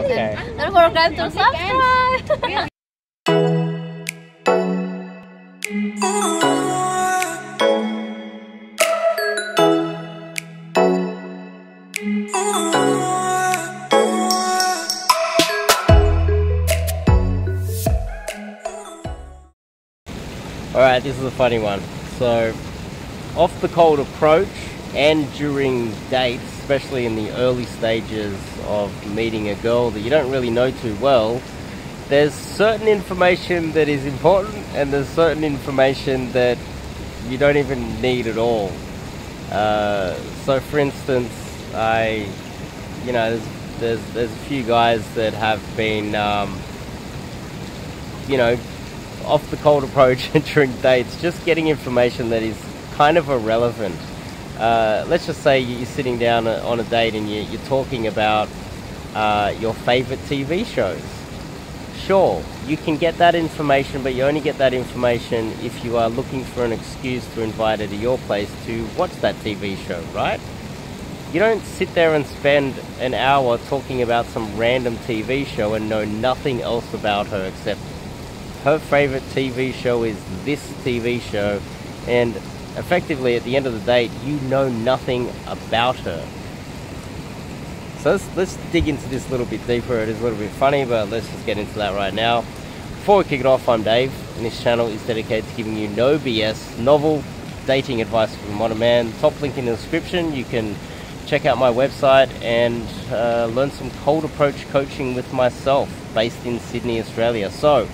Okay. Don't forget to subscribe. Alright, this is a funny one. So, off the cold approach and during dates, especially in the early stages of meeting a girl that you don't really know too well, there's certain information that is important and there's certain information that you don't even need at all. So for instance, there's a few guys that have been, off the cold approach during dates, just getting information that is kind of irrelevant. Let's just say you're sitting down on a date and you're talking about your favorite TV shows. Sure, you can get that information, but you only get that information if you are looking for an excuse to invite her to your place to watch that TV show, right? You don't sit there and spend an hour talking about some random TV show and know nothing else about her except her favorite TV show is this TV show, and effectively at the end of the date you know nothing about her. So let's dig into this a little bit deeper. It is a little bit funny, but let's just get into that right now. Before we kick it off, I'm Dave, and this channel is dedicated to giving you no BS, novel dating advice from a modern man. Top link in the description. You can check out my website and learn some cold approach coaching with myself, based in Sydney, Australia. So,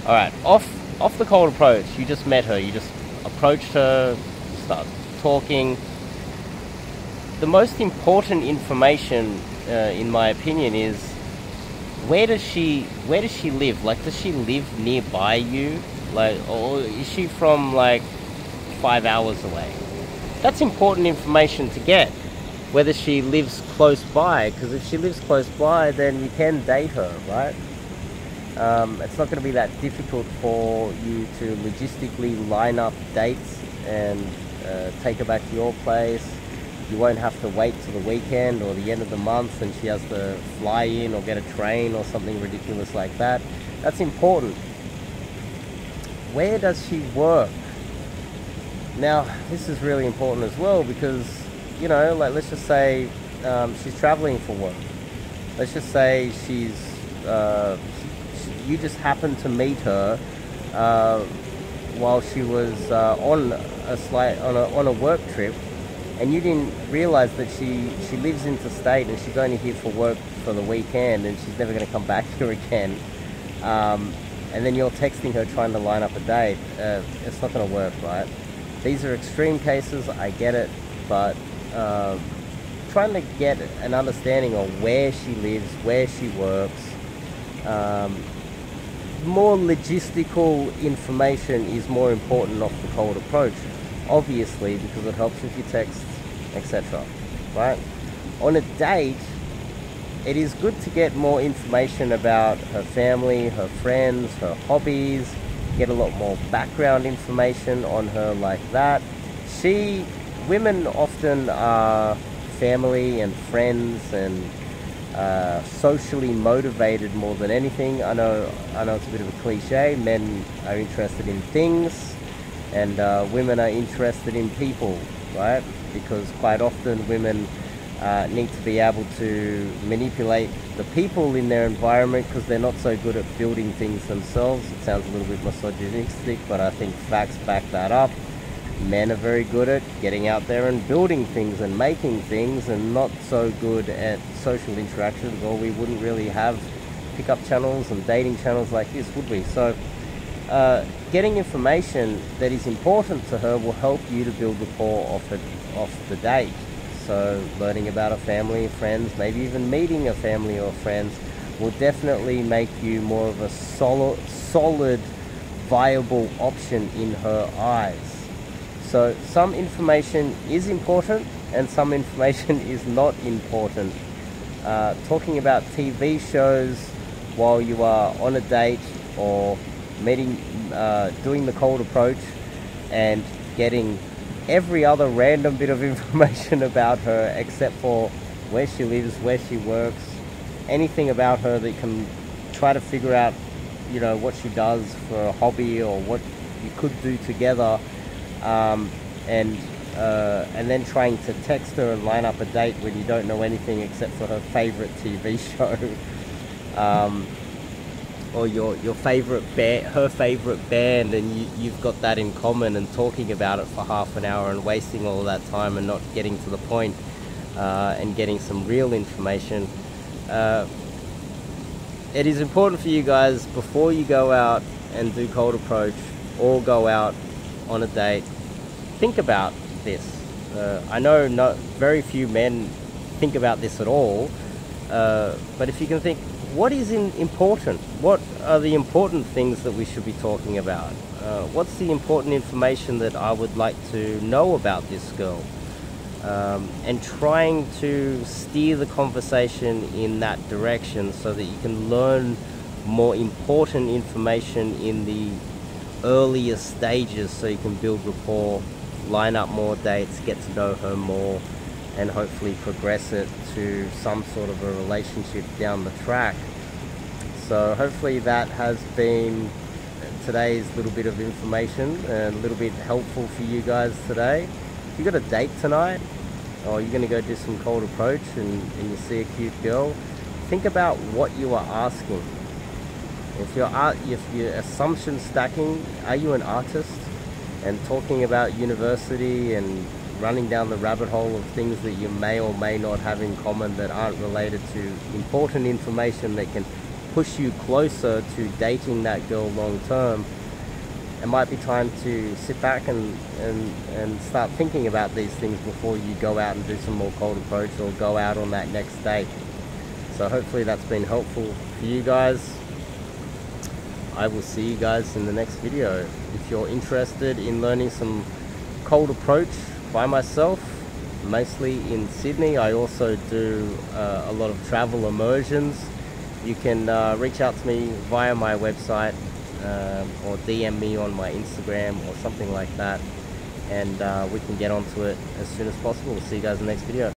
alright, off the cold approach, you just met her, you just approached her, start talking. The most important information, in my opinion, is where does she live? Like, does she live nearby you? Like, or is she from like 5 hours away? That's important information to get. Whether she lives close by, because if she lives close by, then you can date her, right? It's not going to be that difficult for you to logistically line up dates and take her back to your place. You won't have to wait till the weekend or the end of the month and she has to fly in or get a train or something ridiculous like that. That's important. Where does she work? Now, this is really important as well because, like, let's just say she's traveling for work. Let's just say you just happened to meet her while she was on a work trip, and you didn't realize that she lives interstate and she's only here for work for the weekend and she's never going to come back here again. And then you're texting her trying to line up a date. It's not going to work, right? These are extreme cases, I get it, but trying to get an understanding of where she lives, where she works, more logistical information is more important off the cold approach, obviously, because it helps with your texts, etc. Right? On a date, it is good to get more information about her family, her friends, her hobbies, get a lot more background information on her like that. Women often are family and friends and socially motivated more than anything. I know it's a bit of a cliche. Men are interested in things and women are interested in people, right? Because quite often women need to be able to manipulate the people in their environment because they're not so good at building things themselves. It sounds a little bit misogynistic, but I think facts back that up. Men are very good at getting out there and building things and making things, and not so good at social interactions, or we wouldn't really have pickup channels and dating channels like this, would we? So getting information that is important to her will help you to build rapport off the date. So learning about her family, friends, maybe even meeting a family or friends will definitely make you more of a solid, viable option in her eyes. So some information is important and some information is not important. Talking about TV shows while you are on a date or doing the cold approach and getting every other random bit of information about her except for where she lives, where she works, anything about her that you can try to figure out, you know, what she does for a hobby or what you could do together, and then trying to text her and line up a date when you don't know anything except for her favorite TV show, or your favorite band, her favorite band, and you've got that in common, and talking about it for half an hour and wasting all of that time and not getting to the point, and getting some real information. It is important for you guys, before you go out and do cold approach or go out on a date, think about this. I know very few men think about this at all, but if you can think, what is important? What are the important things that we should be talking about? What's the important information that I would like to know about this girl? And trying to steer the conversation in that direction so that you can learn more important information in the earlier stages, so you can build rapport, line up more dates, get to know her more, and hopefully progress it to some sort of a relationship down the track. So hopefully that has been today's little bit of information and a little bit helpful for you guys today. If you got a date tonight, or you're going to go do some cold approach and you see a cute girl, think about what you are asking. If you're assumption stacking, are you an artist? And talking about university and running down the rabbit hole of things that you may or may not have in common that aren't related to important information that can push you closer to dating that girl long term, it might be time to sit back and start thinking about these things before you go out and do some more cold approach or go out on that next date. So hopefully that's been helpful for you guys. I will see you guys in the next video. If you're interested in learning some cold approach by myself, mostly in Sydney, I also do a lot of travel immersions. You can reach out to me via my website, or DM me on my Instagram or something like that, and we can get onto it as soon as possible. See you guys in the next video.